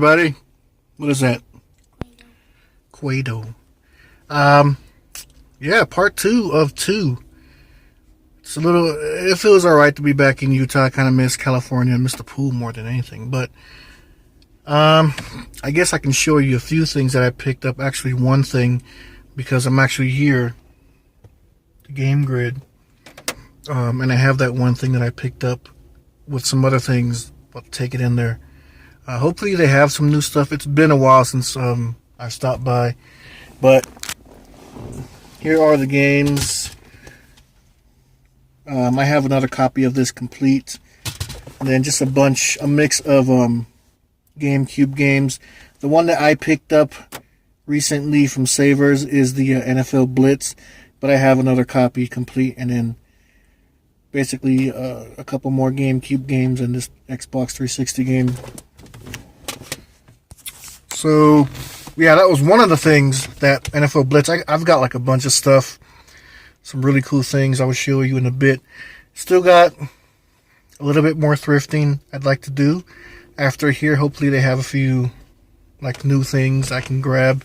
everybody. What is that? Quado. Yeah, part 2 of 2. It's a little, it feels alright to be back in Utah. I kind of miss California. I miss the pool more than anything. But, I guess I can show you a few things that I picked up. Actually, one thing, because I'm actually here. The game grid. And I have that one thing that I picked up with some other things. I'll take it in there. Hopefully they have some new stuff. It's been a while since I stopped by. But here are the games. I have another copy of this complete. And then just a mix of GameCube games. The one that I picked up recently from Savers is the NFL Blitz. But I have another copy complete. And then basically a couple more GameCube games and this Xbox 360 game. So, yeah, that was one of the things that NFL Blitz. I've got like a bunch of stuff. Some really cool things I will show you in a bit. Still got a little bit more thrifting I'd like to do. After here, hopefully they have a few like new things I can grab.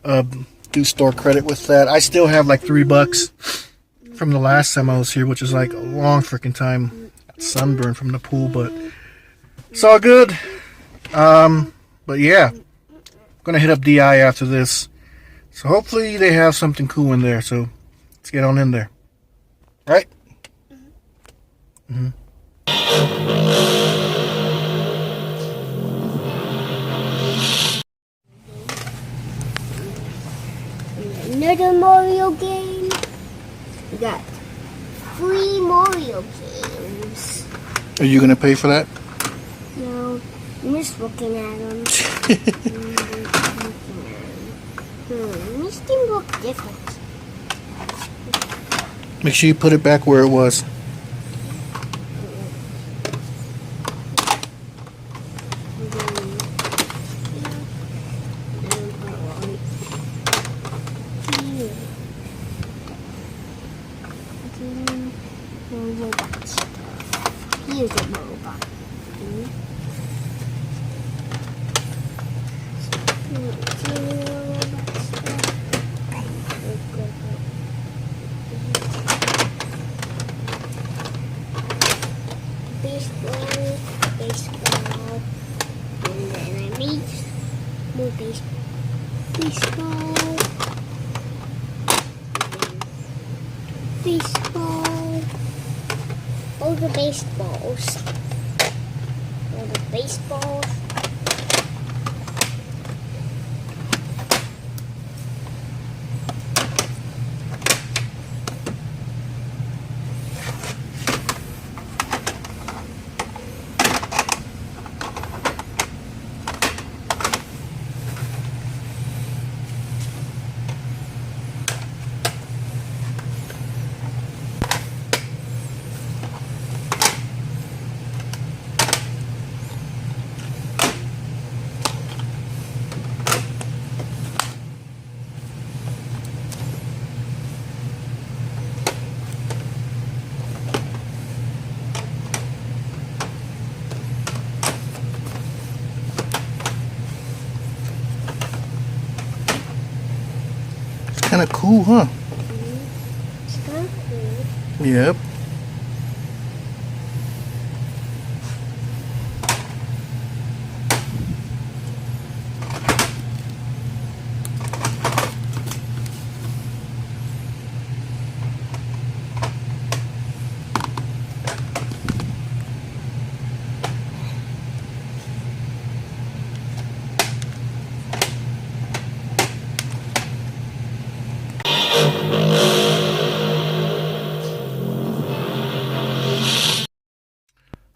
Do store credit with that. I still have like $3 from the last time I was here, which is like a long freaking time. Got sunburn from the pool, but it's all good. But yeah, I'm gonna hit up DI after this. So hopefully they have something cool in there. So let's get on in there. Right? Mm-hmm. Another Mario game. We got 3 Mario games. Are you gonna pay for that? No, I'm just looking at them. These things look different. Make sure you put it back where it was. Here's a robot. Baseball, and then I made more baseball, all the baseballs, Kind of cool, huh? It's kind of cool. Yep.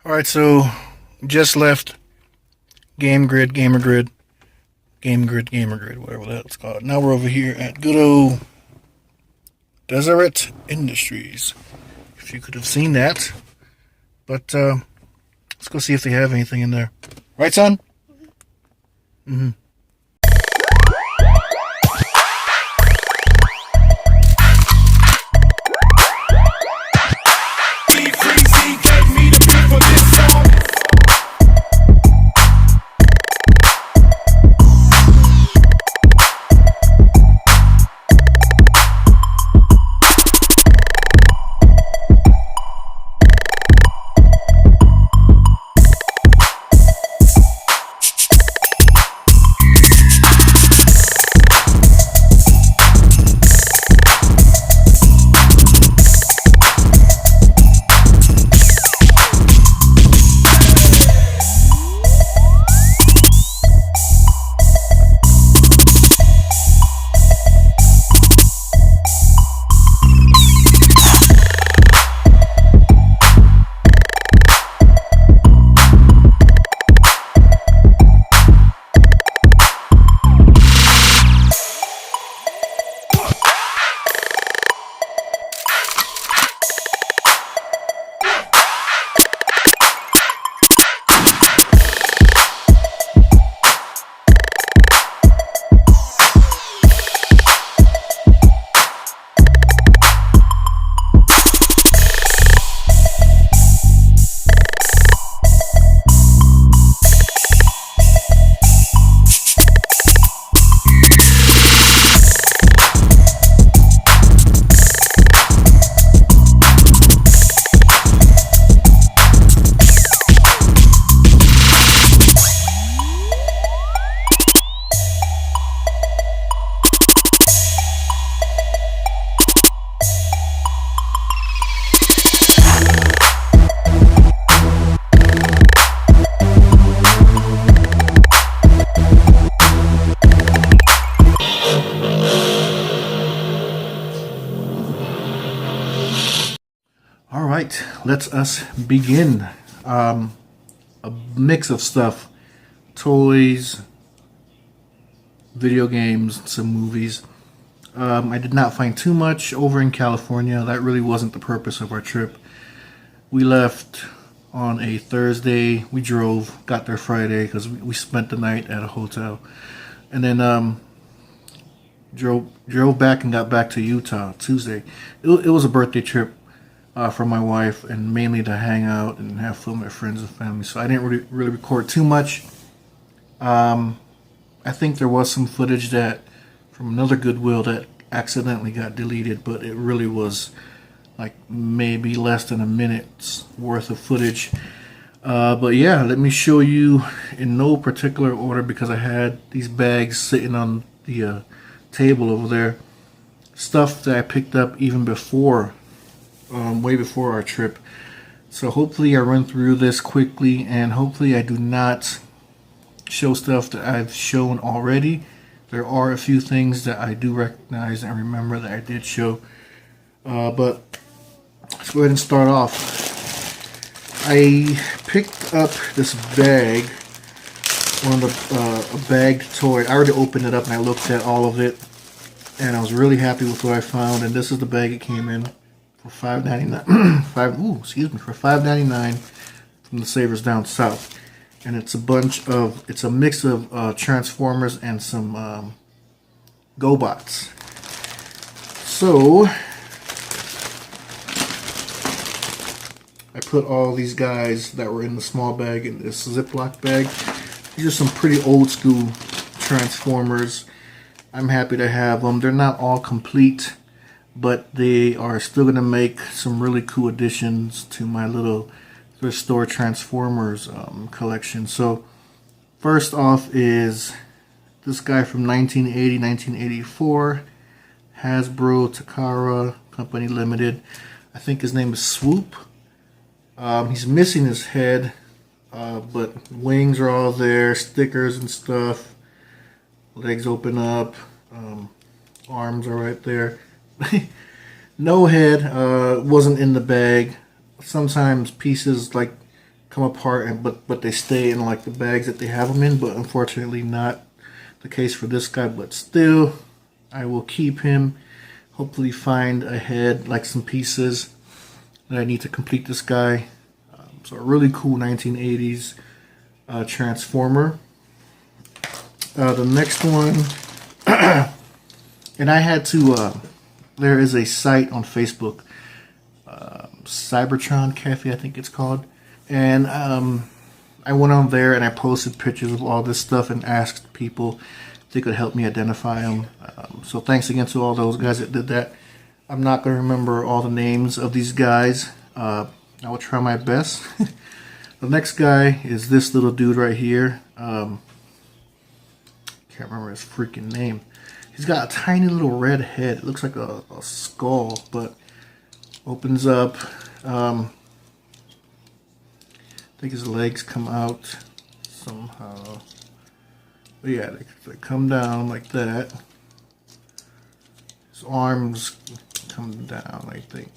Alright, so just left Gamer Grid, whatever the hell it's called. Now we're over here at good old Deseret Industries. If you could have seen that. But let's go see if they have anything in there. Right, son? Mm-hmm. right, let us begin. A mix of stuff, toys, video games, some movies. I did not find too much over in California. That really wasn't the purpose of our trip. We left on a Thursday. We drove, got there Friday because we spent the night at a hotel, and then drove back and got back to Utah Tuesday. It was a birthday trip for my wife, and mainly to hang out and have fun with friends and family. So I didn't really record too much. I think there was some footage that from another Goodwill that accidentally got deleted, but it really was like maybe less than a minute's worth of footage. But yeah, let me show you in no particular order because I had these bags sitting on the table over there. Stuff that I picked up even before, way before our trip. So hopefully I run through this quickly, and hopefully I do not show stuff that I've shown already. There are a few things that I do recognize and remember that I did show. But let's go ahead and start off. I picked up this bag, one of the a bagged toy. I already opened it up and I looked at all of it, and I was really happy with what I found. And this is the bag it came in for $5.99. For $5.99 from the Savers down south. And it's a mix of Transformers and some GoBots. So I put all these guys that were in the small bag in this Ziploc bag. These are some pretty old school Transformers. I'm happy to have them. They're not all complete, but they are still going to make some really cool additions to my little thrift store Transformers collection. So first off is this guy from 1980, 1984, Hasbro Takara Company Limited. I think his name is Swoop. He's missing his head, but wings are all there, stickers and stuff. Legs open up, arms are right there. No head, wasn't in the bag. Sometimes pieces like come apart, but they stay in like the bags that they have them in. But unfortunately, not the case for this guy. But still, I will keep him. Hopefully, find a head, like some pieces that I need to complete this guy. So a really cool 1980s Transformer. The next one, and I had to. There is a site on Facebook. Cybertron Cafe, I think it's called, and I went on there and I posted pictures of all this stuff and asked people if they could help me identify them. So thanks again to all those guys that did that. I'm not going to remember all the names of these guys. I will try my best. The next guy is this little dude right here. Can't remember his freaking name. He's got a tiny little red head. It looks like a skull, but opens up. I think his legs come out somehow. But yeah, they come down like that. His arms come down, I think.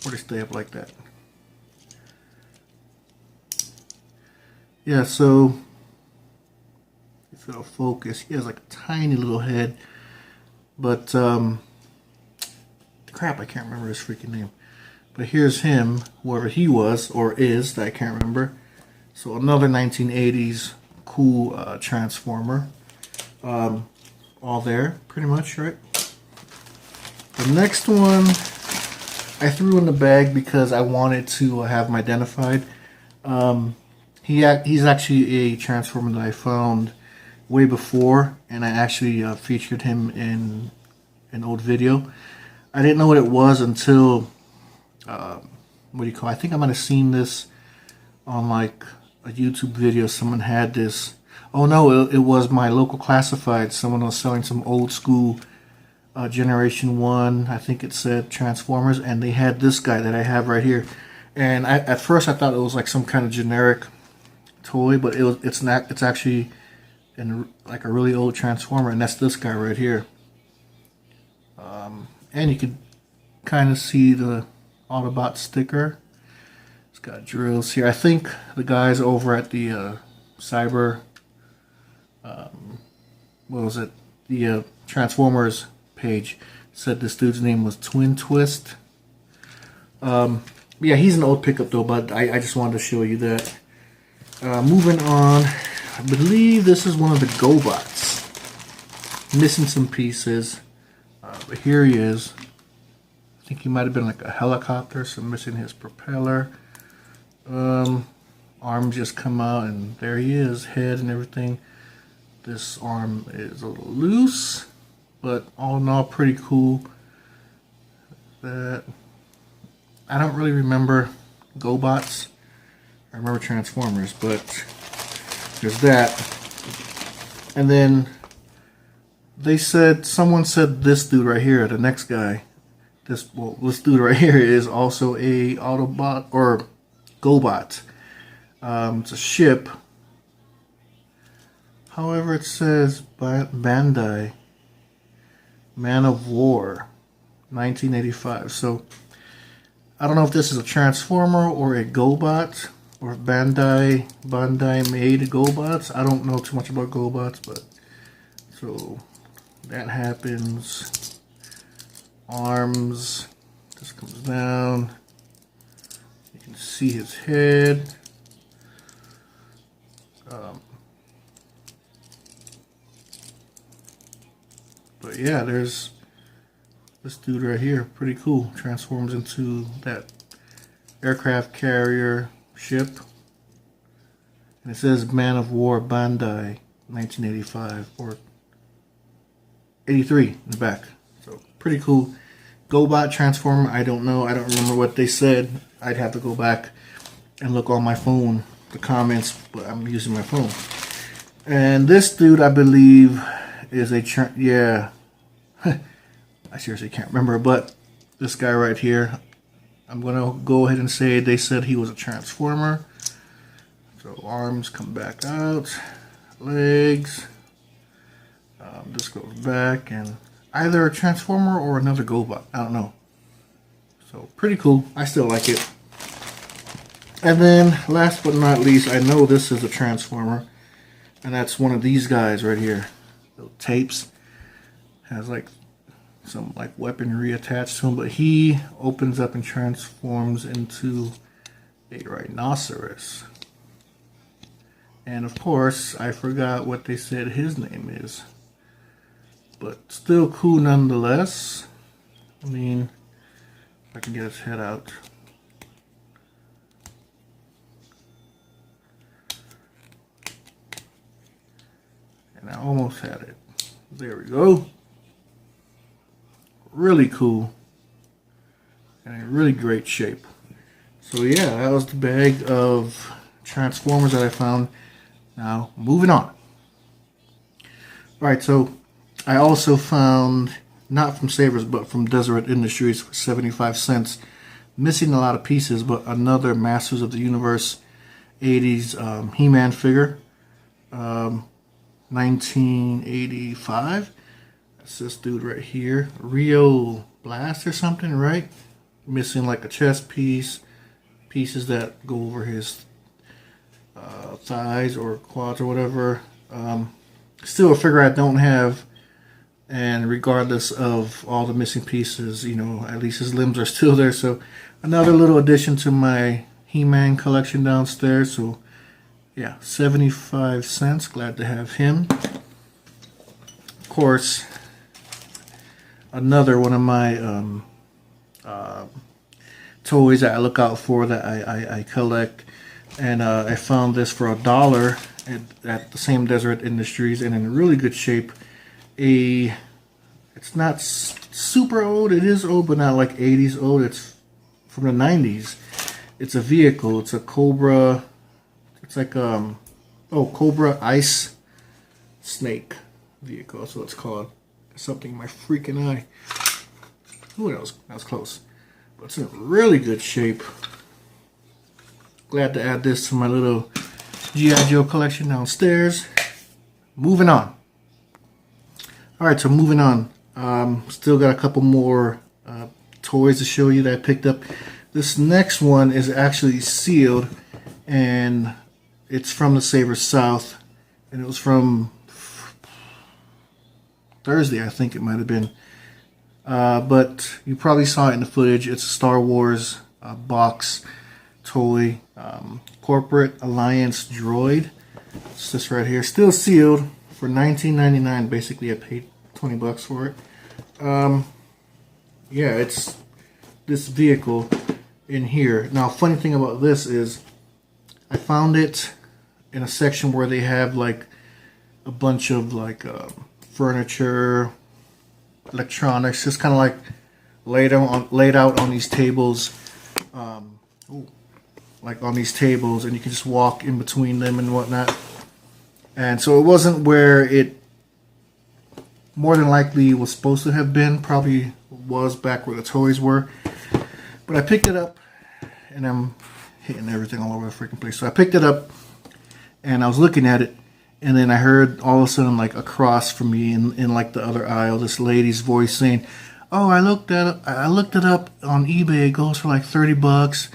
Or they stay up like that. Yeah, so if it'll focus, he has like a tiny little head. But crap, I can't remember his freaking name. But here's him, whoever he was or is, that I can't remember. So another 1980s cool Transformer. All there, pretty much, right? The next one I threw in the bag because I wanted to have him identified. He's actually a Transformer that I found way before, and I actually featured him in an old video. I didn't know what it was until, I think I might have seen this on like a YouTube video. Someone had this. Oh no, it was my local classified. Someone was selling some old school Generation 1, I think it said Transformers, and they had this guy that I have right here. And at first I thought it was like some kind of generic toy, but it's not. It's actually like a really old Transformer, and that's this guy right here. And you could kind of see the Autobot sticker. It's got drills here. I think the guys over at the Cyber, what was it? The Transformers page said this dude's name was Twin Twist. Yeah, he's an old pickup though, but I just wanted to show you that. Moving on, I believe this is one of the GoBots. Missing some pieces, but here he is. I think he might have been like a helicopter, so missing his propeller. Arm just come out, and there he is, head and everything. This arm is a little loose, but all in all, pretty cool. That I don't really remember GoBots. I remember Transformers, but there's that. And then they said, someone said this dude right here, the next guy, this dude right here is also a Autobot or GoBot. It's a ship. However, it says Bandai Man of War 1985. So I don't know if this is a Transformer or a GoBot, or if Bandai made GoBots. I don't know too much about GoBots, but so that happens. Arms just comes down. You can see his head. But yeah, there's this dude right here. Pretty cool. Transforms into that aircraft carrier ship. And it says Man of War Bandai 1985 or 83 in the back. So pretty cool. GoBot Transformer, I don't know. I don't remember what they said. I'd have to go back and look on my phone, the comments, but I'm using my phone. And this dude, I believe, is a, yeah. I seriously can't remember, but this guy right here, I'm going to go ahead and say they said he was a Transformer. So arms come back out, legs, this goes back, and either a Transformer or another GoBot, I don't know. So pretty cool, I still like it. And then last but not least, I know this is a Transformer, and that's one of these guys right here. Little tapes, has like some like weaponry attached to him, but he opens up and transforms into a rhinoceros. And of course, I forgot what they said his name is, but still cool nonetheless. I mean, if I can get his head out. And I almost had it. There we go. Really cool. And in really great shape. So yeah, that was the bag of Transformers that I found. Now, moving on. Alright, so I also found, not from Savers, but from Deseret Industries for 75 cents. Missing a lot of pieces, but another Masters of the Universe 80s He-Man figure. 1985. That's this dude right here. Rio Blast or something, right? Missing like a chest piece. Pieces that go over his thighs or quads or whatever. Still a figure I don't have. And regardless of all the missing pieces, you know, at least his limbs are still there. So another little addition to my He-Man collection downstairs. So yeah, 75 cents. Glad to have him. Of course, another one of my toys that I look out for, that I collect. And I found this for $1 at the same Deseret Industries, and in really good shape. It's not super old. It is old, but not like 80s old. It's from the 90s. It's a vehicle. It's a Cobra. It's like Cobra Ice Snake vehicle. That's what it's called. Something in my freaking eye. Ooh, that was close. But it's in really good shape. Glad to add this to my little G.I. Joe collection downstairs. Moving on. Alright, so moving on. Still got a couple more toys to show you that I picked up. This next one is actually sealed, and it's from the Saver South, and it was from Thursday, I think it might have been. But you probably saw it in the footage. It's a Star Wars box toy, Corporate Alliance droid. It's this right here, still sealed for $19.99. Basically, I paid $20 for it. Yeah, it's this vehicle in here. Now, funny thing about this is I found it in a section where they have like a bunch of like furniture, electronics, just kind of like laid out on these tables, like on these tables, and you can just walk in between them and whatnot. And so it wasn't where it more than likely was supposed to have been. Probably was back where the toys were. But I picked it up, and I'm hitting everything all over the freaking place. So I picked it up, and I was looking at it, and then I heard all of a sudden, like across from me in like the other aisle, this lady's voice saying, "Oh, I looked it up on eBay. It goes for like $30.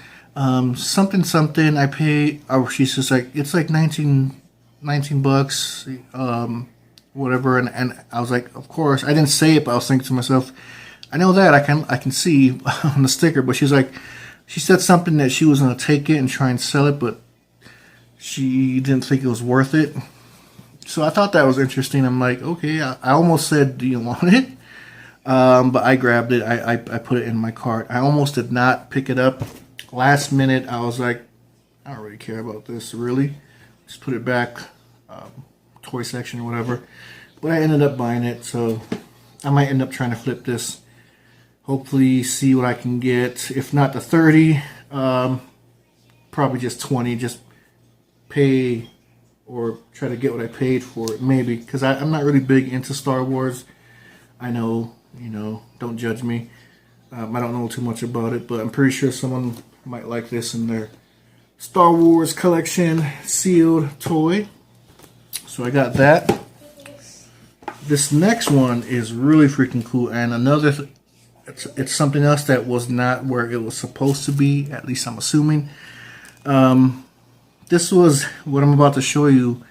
Something. I pay." Oh, she's just like, "It's like 19 bucks." Whatever. And I was like, of course. I didn't say it, but I was thinking to myself, I know that I can see on the sticker. But she's like, she said something that she was gonna take it and try and sell it, but she didn't think it was worth it. So I thought that was interesting. I'm like, okay. I almost said, "Do you want it?" But I grabbed it. I put it in my cart. I almost did not pick it up. Last minute, I was like, I don't really care about this, really. Just put it back, toy section or whatever. But I ended up buying it, so I might end up trying to flip this. Hopefully, see what I can get. If not the 30, probably just 20. Just pay or try to get what I paid for it, maybe. Because I'm not really big into Star Wars. I know, don't judge me. I don't know too much about it, but I'm pretty sure someone might like this in their Star Wars collection sealed toy. So I got that. This next one is really freaking cool, and it's something else that was not where it was supposed to be, at least I'm assuming. This was what I'm about to show you.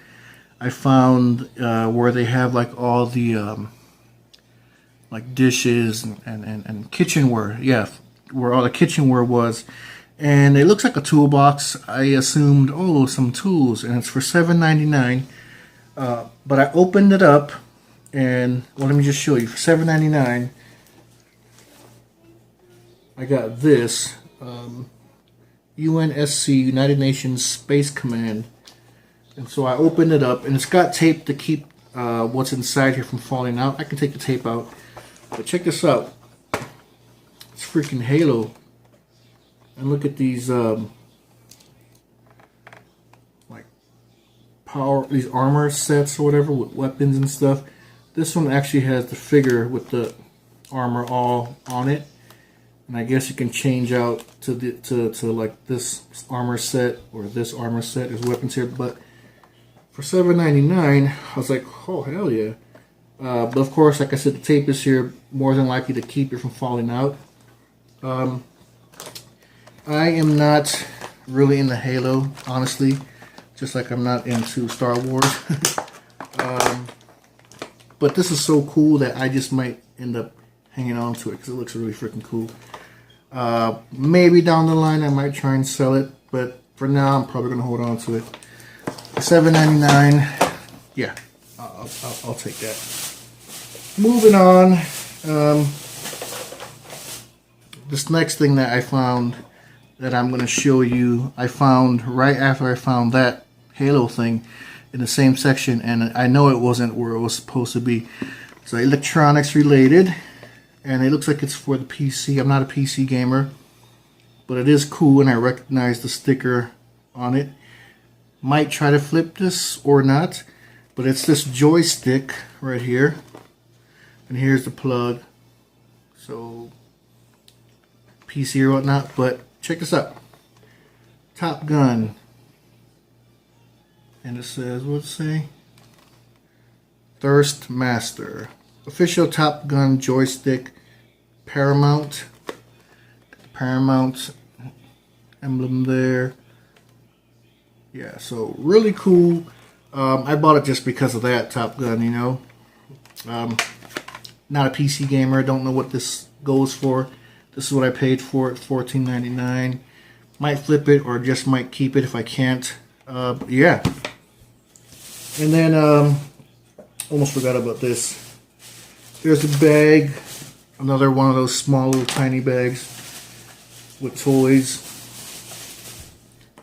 I found where they have like all the like dishes and kitchenware. Yeah, where all the kitchenware was. And it looks like a toolbox. I assumed, oh, some tools, and it's for $7.99. But I opened it up, and well, let me just show you. For $7.99, I got this UNSC, United Nations Space Command. And so I opened it up, and it's got tape to keep what's inside here from falling out. I can take the tape out, but check this out. It's freaking Halo. And look at these like these armor sets or whatever with weapons and stuff. This one actually has the figure with the armor all on it, and I guess you can change out to like this armor set or this armor set. There's weapons here, but for $7.99, I was like, oh hell yeah! But of course, like I said, the tape is here more than likely to keep it from falling out. I am not really into Halo, honestly, just like I'm not into Star Wars. But this is so cool that I just might end up hanging on to it because it looks really freaking cool. Maybe down the line I might try and sell it, but for now I'm probably going to hold on to it. $7.99, yeah, I'll take that. Moving on, this next thing that I found that I'm going to show you, I found right after I found that Halo thing in the same section, and I know it wasn't where it was supposed to be. So electronics related, and it looks like it's for the PC. I'm not a PC gamer, but it is cool, and I recognize the sticker on it. Might try to flip this or not, but it's this joystick right here, and here's the plug. So PC or whatnot, but check this out. Top Gun. And it says, what's it say? Thirst Master. Official Top Gun joystick. Paramount. Paramount emblem there. Yeah, so really cool. I bought it just because of that Top Gun, you know. Not a PC gamer. Don't know what this goes for. This is what I paid for it, $14.99. Might flip it or just might keep it if I can't. But yeah. And then, almost forgot about this. There's a bag. Another one of those small little tiny bags with toys.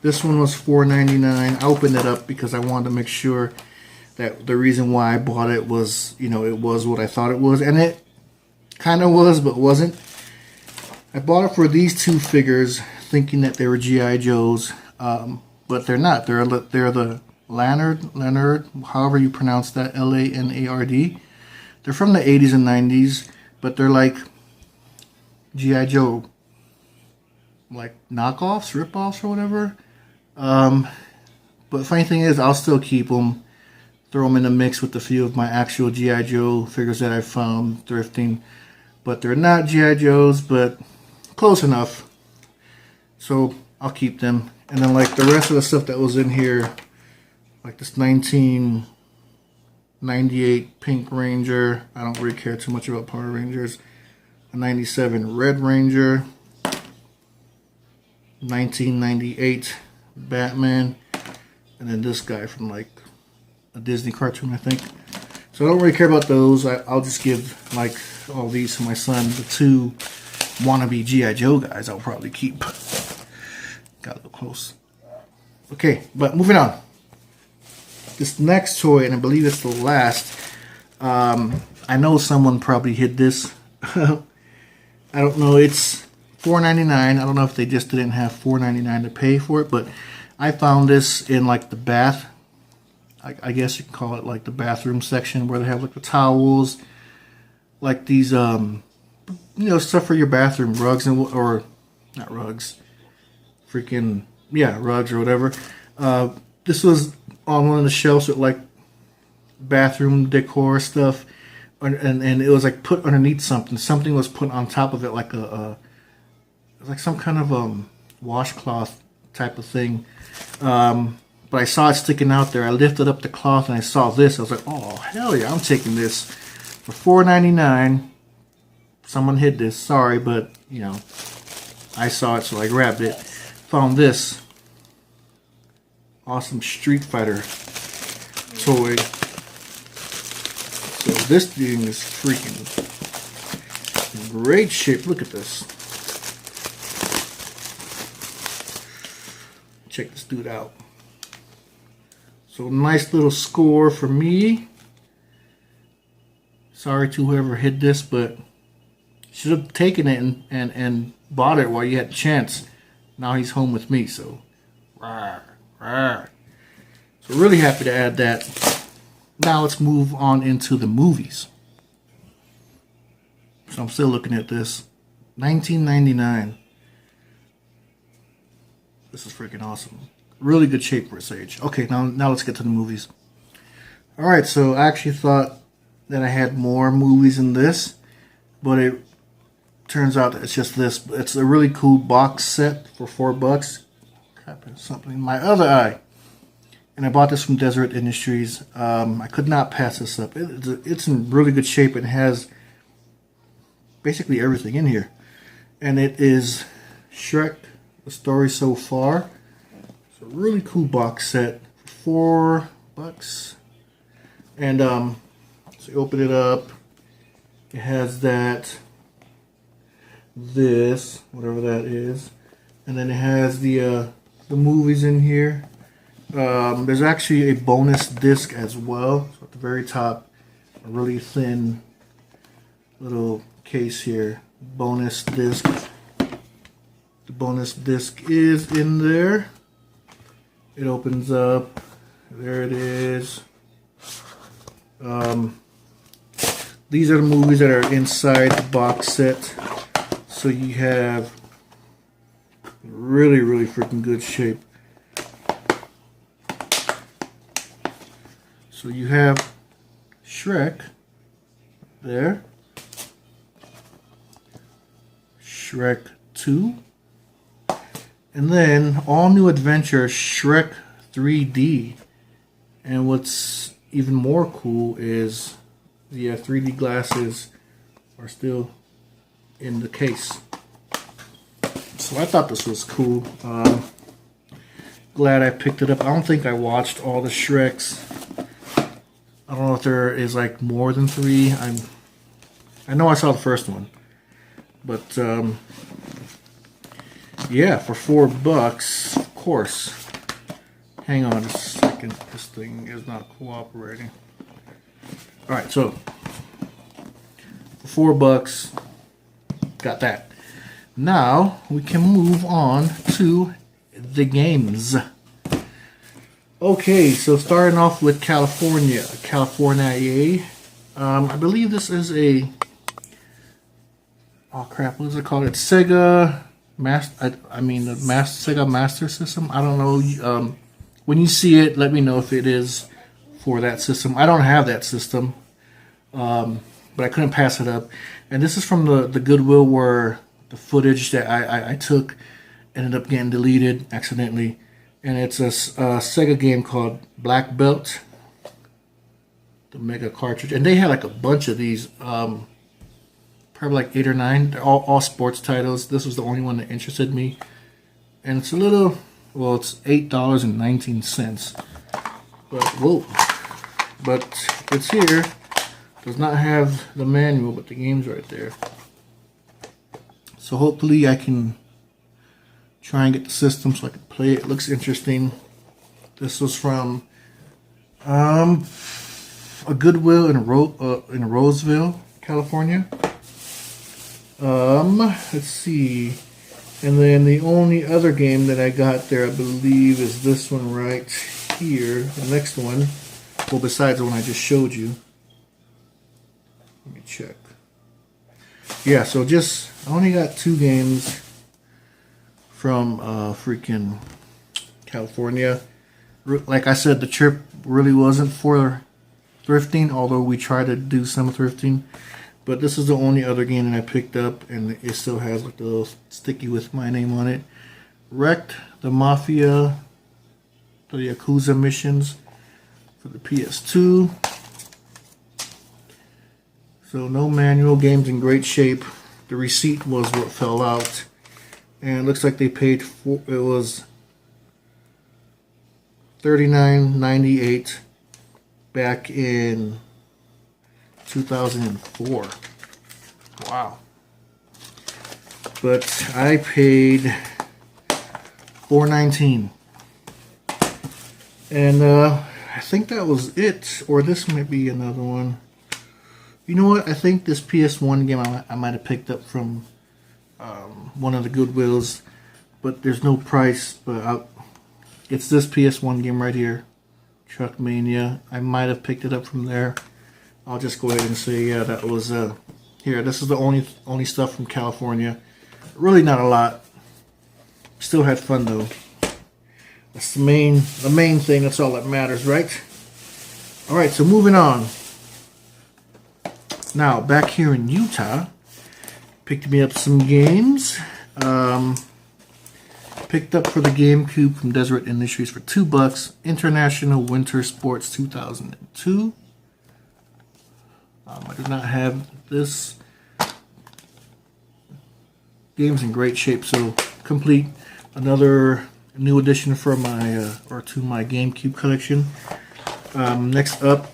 This one was $4.99. I opened it up because I wanted to make sure that the reason why I bought it was, you know, it was what I thought it was. And it kind of was, but wasn't. I bought it for these two figures, thinking that they were G.I. Joes, but they're not. They're the Leonard, however you pronounce that, L-A-N-A-R-D. They're from the 80s and 90s, but they're like G.I. Joe, like knockoffs, rip-offs, or whatever. But funny thing is, I'll still keep them, throw them in the mix with a few of my actual G.I. Joe figures that I found thrifting. But they're not G.I. Joes, but close enough. So I'll keep them. And then like the rest of the stuff that was in here, like this 1998 Pink Ranger. I don't really care too much about Power Rangers. A 97 Red Ranger. 1998 Batman. And then this guy from like a Disney cartoon, I think. So I don't really care about those. I'll just give like all these to my son. The two wannabe G.I. Joe guys I'll probably keep. Got a little close. Okay, but moving on. This next toy, and I believe it's the last. I know someone probably hid this. I don't know. It's $4.99. I don't know if they just didn't have $4.99 to pay for it, but I found this in like the bath. I guess you can call it like the bathroom section where they have like the towels, like these, you know, stuff for your bathroom, rugs or not rugs, freaking rugs or whatever. This was on one of the shelves with like bathroom decor stuff, and it was like put underneath something. Something was put on top of it, like like some kind of washcloth type of thing. But I saw it sticking out there. I lifted up the cloth and I saw this. I was like, oh, hell yeah, I'm taking this for $4.99. Someone hid this. Sorry, but, you know, I saw it, so I grabbed it. Found this awesome Street Fighter toy. So this thing is freaking in great shape. Look at this. Check this dude out. So nice little score for me. Sorry to whoever hid this, but should have taken it and bought it while you had the chance. Now he's home with me, so rawr, rawr. So really happy to add that. Now let's move on into the movies. So I'm still looking at this. $19.99. This is freaking awesome. Really good shape for its age. Okay, now let's get to the movies. Alright, so I actually thought that I had more movies in this, but it turns out that it's just this. It's a really cool box set for $4. Crap, there's something in my other eye. And I bought this from Deseret Industries. I could not pass this up. It's in really good shape. It has basically everything in here. And it is Shrek, The Story So Far. It's a really cool box set for $4. And so you open it up. It has this, whatever that is. And then it has the movies in here. There's actually a bonus disc as well. So at the very top, a really thin little case here. Bonus disc. The bonus disc is in there. It opens up. There it is. These are the movies that are inside the box set. So you have really, really freaking good shape. So you have Shrek there. Shrek 2. And then All New Adventure Shrek 3D. And what's even more cool is the 3D glasses are still in the case. So I thought this was cool. Glad I picked it up. I don't think I watched all the Shreks. I don't know if there is like more than 3. I know I saw the first one. But yeah, for $4, of course. Hang on just a second. This thing is not cooperating. Alright, so for $4, got that. Now we can move on to the games. Okay, so starting off with California. I believe this is a, oh crap, what is it called? It's Sega Sega Master System. I don't know. When you see it, let me know if it is for that system. I don't have that system, but I couldn't pass it up. And this is from the Goodwill where the footage that I took ended up getting deleted accidentally. And it's a Sega game called Black Belt, the Mega cartridge. And they had like a bunch of these, probably like 8 or 9. They're all sports titles. This was the only one that interested me. And it's a little, well, it's $8.19. But, whoa. But it's here. Does not have the manual, but the game's right there. So hopefully I can try and get the system so I can play it. It looks interesting. This was from a Goodwill in Roseville, California. Let's see. And then the only other game that I got there, I believe, is this one right here. The next one. Well, besides the one I just showed you. Let me check. Yeah, so I only got 2 games from freaking California. Like I said, the trip really wasn't for thrifting, although we tried to do some thrifting. But this is the only other game that I picked up, and it still has like the little sticky with my name on it. Wrecked the Mafia, the Yakuza missions for the PS2. So no manual, game's in great shape. The receipt was what fell out. And it looks like they paid for it was $39.98 back in 2004. Wow. But I paid $4.19. And I think that was it. Or this might be another one. You know what? I think this PS1 game I might have picked up from one of the Goodwills, but there's no price. But it's this PS1 game right here, Truckmania. I might have picked it up from there. I'll just go ahead and say, yeah, that was here. This is the only stuff from California. Really not a lot. Still had fun though. That's the main thing. That's all that matters, right? All right, so moving on. Now, back here in Utah, picked me up some games. Picked up for the GameCube from Deseret Industries for $2. International Winter Sports 2002. I do not have this. Game's in great shape, so complete. Another new addition for my to my GameCube collection. Next up,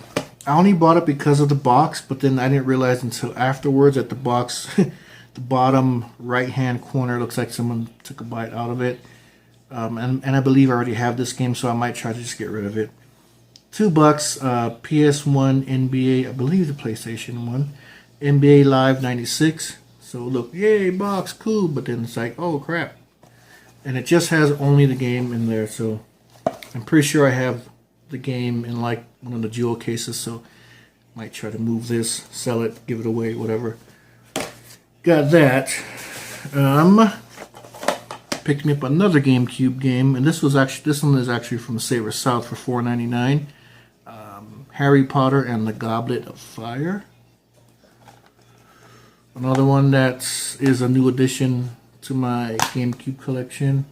I only bought it because of the box, but then I didn't realize until afterwards that the box, the bottom right-hand corner looks like someone took a bite out of it. And I believe I already have this game, so I might try to just get rid of it. $2, PS1 NBA, I believe the PlayStation 1, NBA Live 96. So look, yay, box, cool, but then it's like, oh crap. And it just has only the game in there, so I'm pretty sure I have the game in like one of the jewel cases, so might try to move this, sell it, give it away, whatever. Got that. Picked me up another GameCube game, and this one is actually from Saber South for $4.99. Harry Potter and the Goblet of Fire. Another one that is a new addition to my GameCube collection.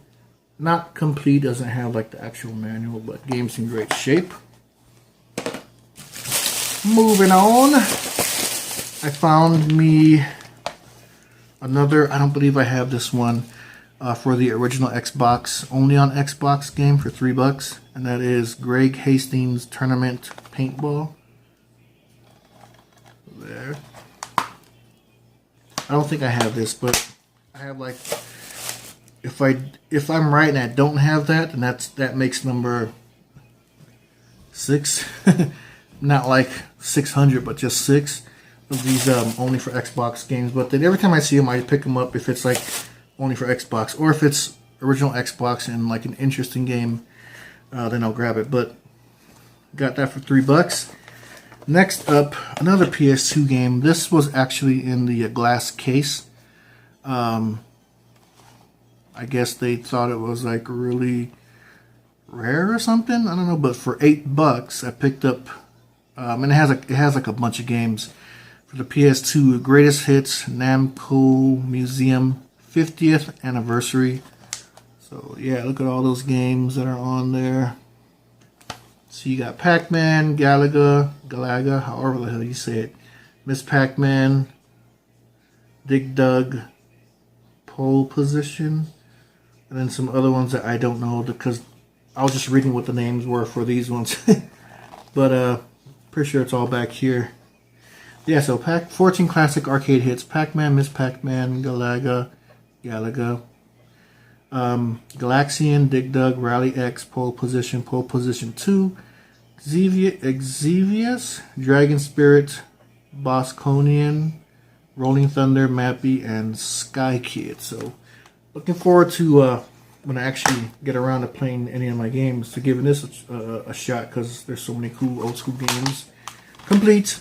Not complete, doesn't have like the actual manual, but game's in great shape. Moving on, I found me another, I don't believe I have this one, for the original Xbox, only on Xbox game for $3, and that is Greg Hastings Tournament Paintball. There. I don't think I have this, but I have like, if I'm right and I don't have that, then that makes number 6. Not like 600, but just 6 of these only for Xbox games. But then every time I see them, I pick them up if it's like only for Xbox, or if it's original Xbox and like an interesting game, then I'll grab it. But got that for $3. Next up, another PS2 game. This was actually in the glass case. I guess they thought it was like really rare or something. I don't know, but for $8, I picked up, and it has like a bunch of games for the PS2. Greatest Hits Namco Museum 50th Anniversary. So yeah, look at all those games that are on there. So you got Pac-Man, Galaga, however the hell you say it, Miss Pac-Man, Dig Dug, Pole Position, and then some other ones that I don't know because I was just reading what the names were for these ones. But pretty sure it's all back here. Yeah, so 14 classic arcade hits: Pac-Man, Miss Pac-Man, Galaga, Galaxian, Dig Dug, Rally X, Pole Position 2, Xevious, Dragon Spirit, Bosconian, Rolling Thunder, Mappy, and Sky Kid. So looking forward to when I actually get around to playing any of my games, to giving this a shot, because there's so many cool old school games. Complete.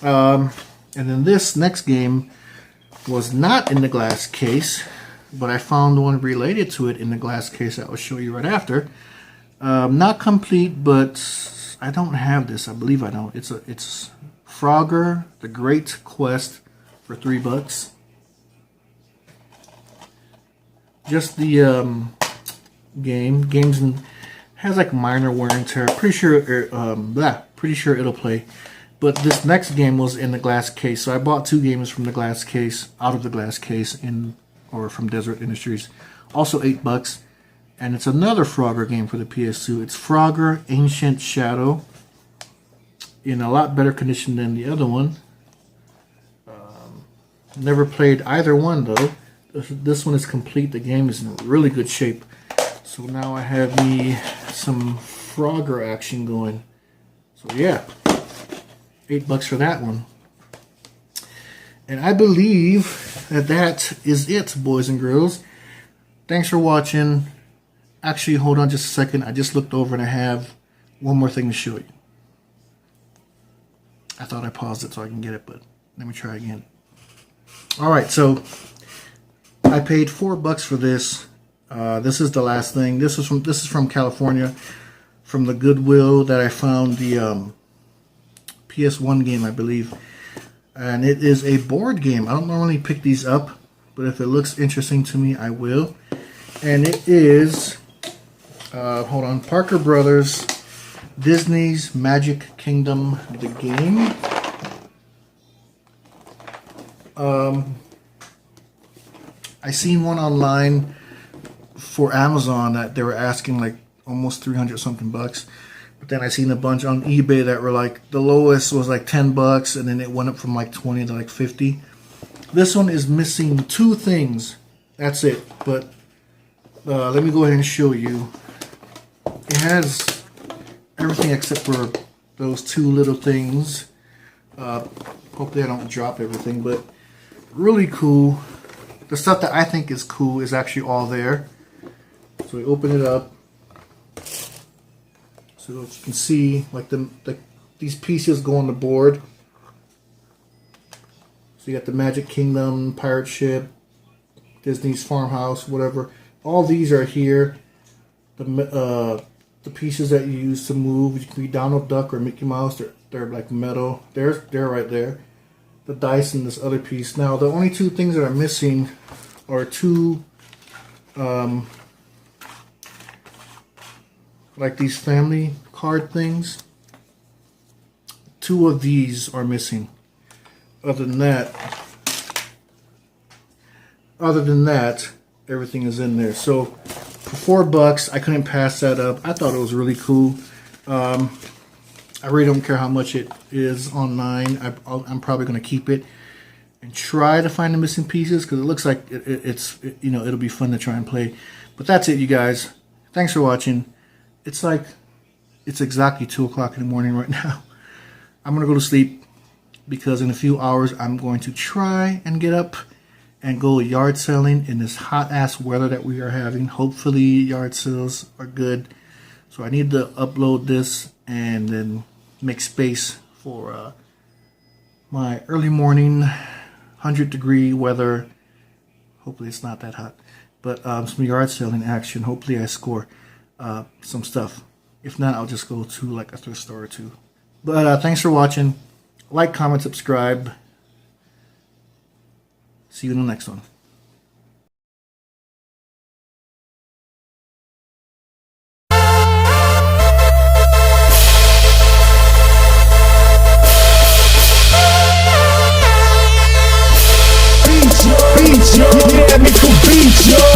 And then this next game was not in the glass case, but I found one related to it in the glass case that I'll show you right after. Not complete, but I don't have this. I believe I don't. It's Frogger: The Great Quest for $3. Just the games has like minor wear and tear. Pretty sure it'll play. But this next game was in the glass case, so I bought 2 games from the glass case, out of the glass case, or from Desert Industries. Also $8, and it's another Frogger game for the PS2. It's Frogger: Ancient Shadow, in a lot better condition than the other one. Never played either one though. This one is complete. The game is in really good shape. So now I have me some Frogger action going. So yeah, $8 for that one. And I believe that is it, boys and girls. Thanks for watching. Actually, hold on just a second. I just looked over and I have one more thing to show you. I thought I paused it so I can get it, but let me try again. Alright, so I paid $4 for this. This is the last thing. This is from California, from the Goodwill that I found the PS1 game, I believe. And it is a board game. I don't normally pick these up, but if it looks interesting to me, I will. And it is, hold on, Parker Brothers, Disney's Magic Kingdom, the game. I seen one online for Amazon that they were asking like almost 300 something bucks. But then I seen a bunch on eBay that were like, the lowest was like $10, and then it went up from like 20 to like 50. This one is missing 2 things. That's it. But let me go ahead and show you. It has everything except for those 2 little things. Hopefully I don't drop everything, but really cool. The stuff that I think is cool is actually all there. So we open it up. So as you can see, like these pieces go on the board. So you got the Magic Kingdom, Pirate Ship, Disney's Farmhouse, whatever. All these are here. The pieces that you use to move, you can be Donald Duck or Mickey Mouse. They're like metal. They're right there. The dice and this other piece. Now the only 2 things that are missing are 2 like these family card things. 2 of these are missing. Other than that, everything is in there. So for $4, I couldn't pass that up. I thought it was really cool. I really don't care how much it is online. I'm probably going to keep it and try to find the missing pieces because it looks like it'll be fun to try and play. But that's it, you guys. Thanks for watching. It's exactly 2 o'clock in the morning right now. I'm going to go to sleep because in a few hours I'm going to try and get up and go yard selling in this hot ass weather that we are having. Hopefully yard sales are good. So I need to upload this and then make space for my early morning 100-degree weather. Hopefully it's not that hot. But some yard selling action. Hopefully I score some stuff. If not, I'll just go to like a thrift store or 2. But thanks for watching. Like, comment, subscribe. See you in the next one. Beat, yo, yeah, me cool beat, yo.